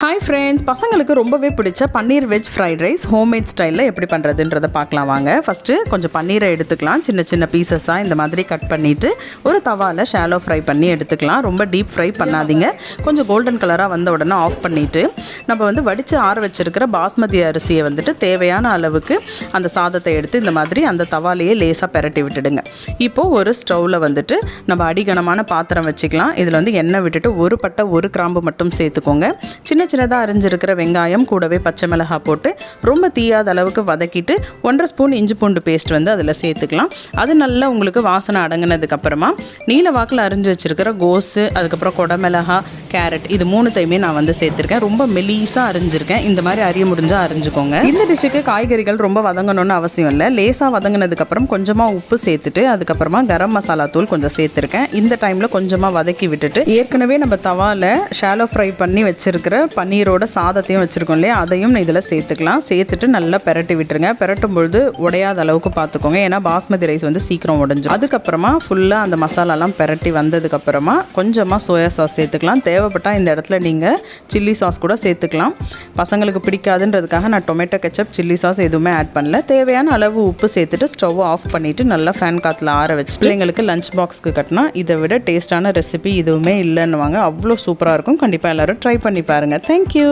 Hi friends, பசங்களுக்கு ரொம்பவே பிடிச்ச பன்னீர் வெஜ் ஃப்ரைட் ரைஸ் ஹோம்மேட் ஸ்டைலில் எப்படி பண்ணுறதுன்றதை பார்க்கலாம் வாங்க. ஃபஸ்ட்டு கொஞ்சம் பன்னீரை எடுத்துக்கலாம். சின்ன சின்ன பீசஸாக இந்த மாதிரி கட் பண்ணிவிட்டு ஒரு தவாவில் ஷாலோ ஃப்ரை பண்ணி எடுத்துக்கலாம். ரொம்ப டீப் ஃப்ரை பண்ணாதீங்க. கொஞ்சம் கோல்டன் கலராக வந்த உடனே ஆஃப் பண்ணிவிட்டு நம்ம வடித்து ஆற வச்சுருக்கிற பாஸ்மதி அரிசியை தேவையான அளவுக்கு அந்த சாதத்தை எடுத்து இந்த மாதிரி அந்த தவாலையே லேசாக பெரட்டி விட்டுடுங்க. இப்போது ஒரு ஸ்டவ்வில் நம்ம அடிகனமான பாத்திரம் வச்சுக்கலாம். இதில் எண்ணெய் விட்டுட்டு ஒரு பட்டை ஒரு கிராம்பு மட்டும் சேர்த்துக்கோங்க. சின்ன சின்னதாக அரிஞ்சிருக்கிற வெங்காயம் கூடவே பச்சை மிளகாய் போட்டு ரொம்ப தீயாத அளவுக்கு வதக்கிட்டு 1.5 ஸ்பூன் இஞ்சி பூண்டு பேஸ்ட் அதில் சேர்த்துக்கலாம். அது நல்லா உங்களுக்கு வாசனை அடங்கினதுக்கப்புறமா நீல வாக்கில் அரிஞ்சு வச்சுருக்கிற கோஸு, அதுக்கப்புறம் கொடமிளகாய், கேரட், இது மூணுத்தையுமே நான் சேர்த்துருக்கேன். ரொம்ப மெலீஸாக அரிஞ்சிருக்கேன். இந்த மாதிரி அரிய முடிஞ்சால் அரிஞ்சுக்கோங்க. இந்த டிஷ்ஷுக்கு காய்கறிகள் ரொம்ப வதங்கணும்னு அவசியம் இல்லை. லேசாக வதங்கினதுக்கப்புறம் கொஞ்சமாக உப்பு சேர்த்துட்டு அதுக்கப்புறமா கரம் மசாலா தூள் கொஞ்சம் சேர்த்துருக்கேன். இந்த டைமில் கொஞ்சமாக வதக்கி விட்டுட்டு ஏற்கனவே நம்ம தவாவில் ஷாலோ ஃப்ரை பண்ணி வச்சுருக்கிற பன்னீரோட சாதத்தையும் வச்சுருக்கோம் இல்லையா, அதையும் இதில் சேர்த்துக்கலாம். சேர்த்துட்டு நல்லா பெரட்டி விட்டுருங்க. பெரட்டும் பொழுது உடையாத அளவுக்கு பார்த்துக்கோங்க. ஏன்னா பாஸ்மதி ரைஸ் சீக்கிரம் உடைஞ்சிடும். அதுக்கப்புறமா ஃபுல்லாக அந்த மசாலாலாம் பெரட்டி வந்ததுக்கப்புறமா கொஞ்சமாக சோயா சாஸ் சேர்த்துக்கலாம். தேவைப்பட்டால் இந்த இடத்துல நீங்கள் சில்லி சாஸ் கூட சேர்த்துக்கலாம். பசங்களுக்கு பிடிக்காதுன்றதுக்காக நான் டொமேட்டோ கெச்சப், சில்லி சாஸ் எதுவுமே ஆட் பண்ணல. தேவையான அளவு உப்பு சேர்த்துட்டு ஸ்டவ் ஆஃப் பண்ணிவிட்டு நல்லா ஃபேன் காற்றுல ஆற வச்சு பிள்ளைங்களுக்கு லஞ்ச் பாக்ஸ்க்கு கட்டினா இதை விட டேஸ்டான ரெசிபி இதுவுமே இல்லைன்னுவாங்க. அவ்வளோ சூப்பராக இருக்கும். கண்டிப்பாக எல்லோரும் ட்ரை பண்ணி பாருங்கள். Thank you.